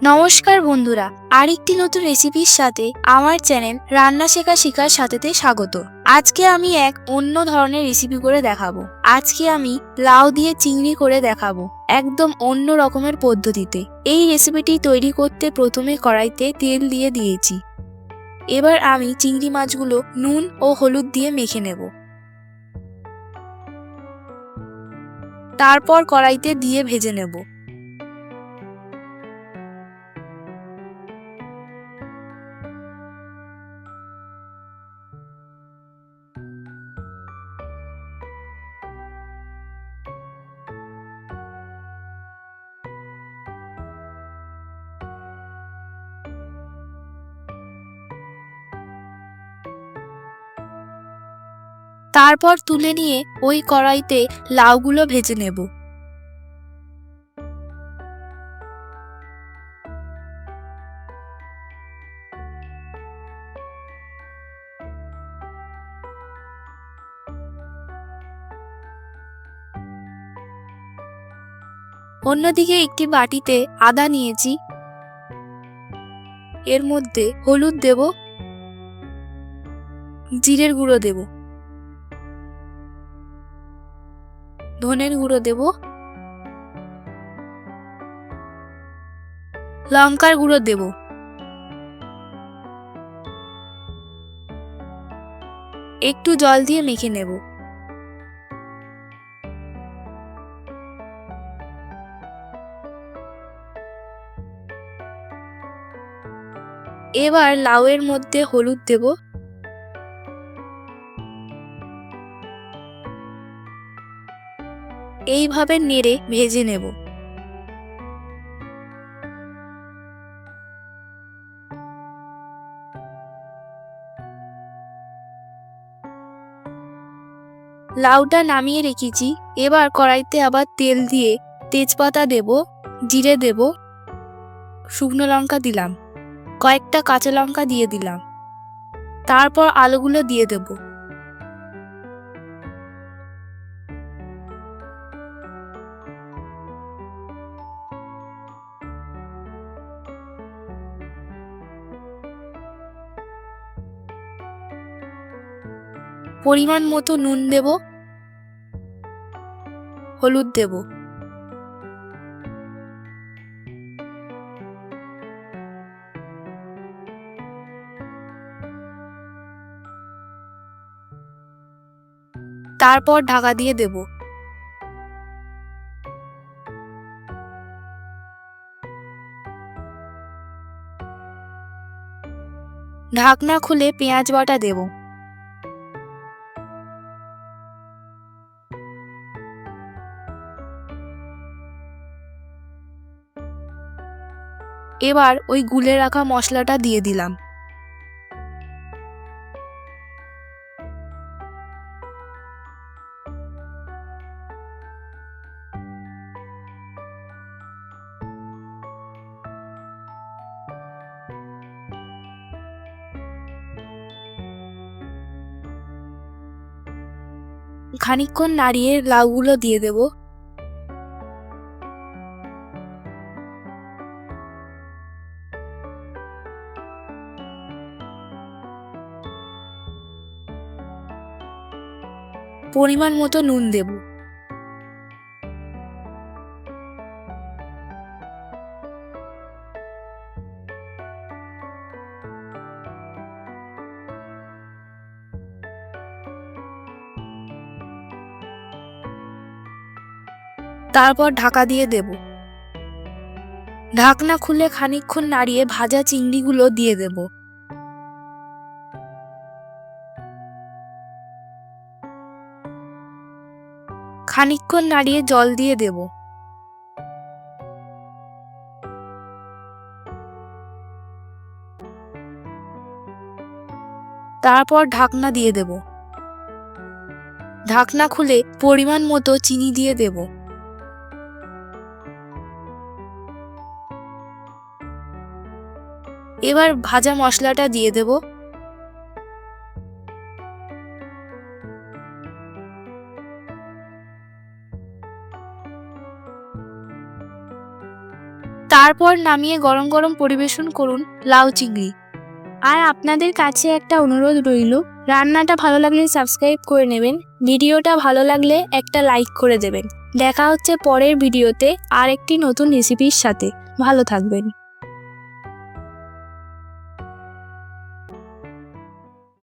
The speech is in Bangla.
নমস্কার বন্ধুরা, আরেকটি নতুন রেসিপির সাথে আমার চ্যানেল রান্না শেখা শিখার সাথেতে স্বাগত। আজকে আমি এক অন্য ধরনের রেসিপি করে দেখাবো। আজকে আমি লাউ দিয়ে চিংড়ি করে দেখাবো, একদম অন্য রকমের পদ্ধতিতে। এই রেসিপিটি তৈরি করতে প্রথমে কড়াইতে তেল দিয়ে দিয়েছি। এবার আমি চিংড়ি মাছগুলো নুন ও হলুদ দিয়ে মেখে নেব। তারপর কড়াইতে দিয়ে ভেজে নেব। তারপর তুলে নিয়ে ওই কড়াইতে লাউগুলো ভেজে নেব। অন্যদিকে একটি বাটিতে আদা নিয়েছি, এর মধ্যে হলুদ দেব, জিরের গুঁড়ো দেব, ধনের গুঁড়ো দেব, লঙ্কার গুঁড়ো দেব। একটু জল দিয়ে মেখে নেব। এবার লাউয়ের মধ্যে হলুদ দেব, এইভাবে নেড়ে ভেজে নেব। লাউটা নামিয়ে রেখেছি। এবার কড়াইতে আবার তেল দিয়ে তেজপাতা দেব, জিরে দেব, শুকনো লঙ্কা দিলাম, কয়েকটা কাঁচা লঙ্কা দিয়ে দিলাম। তারপর আলুগুলো দিয়ে দেব। পরিমাণ মতো নুন দেব, হলুদ দেব। তারপর ঢাকা দিয়ে দেব। ঢাকনা খুলে পেঁয়াজ বাটা দেব। এবার ওই গুলে রাখা মশলাটা দিয়ে দিলাম। খানিকক্ষণ নাড়িয়ে লাউগুলো দিয়ে দেব। পরিমাণ মতো নুন দেব। তারপর ঢাকা দিয়ে দেব। ঢাকনা খুলে খানিকক্ষণ নাড়িয়ে ভাজা চিংড়িগুলো দিয়ে দেব। খানিকক্ষণ নাড়িয়ে জল দিয়ে দেব। তারপর ঢাকনা দিয়ে দেব। ঢাকনা খুলে পরিমাণ মতো চিনি দিয়ে দেব। এবার ভাজা মশলাটা দিয়ে দেব। তার তারপর নামিয়ে গরম গরম পরিবেশন করুন লাউ চিংড়ি। আর আপনাদের কাছে একটা অনুরোধ রইল, রান্নাটা ভালো লাগলে সাবস্ক্রাইব করে নেবেন, ভিডিওটা ভালো লাগলে একটা লাইক করে দেবেন। দেখা হচ্ছে পরের ভিডিওতে আর একটি নতুন রেসিপির সাথে। ভালো থাকবেন।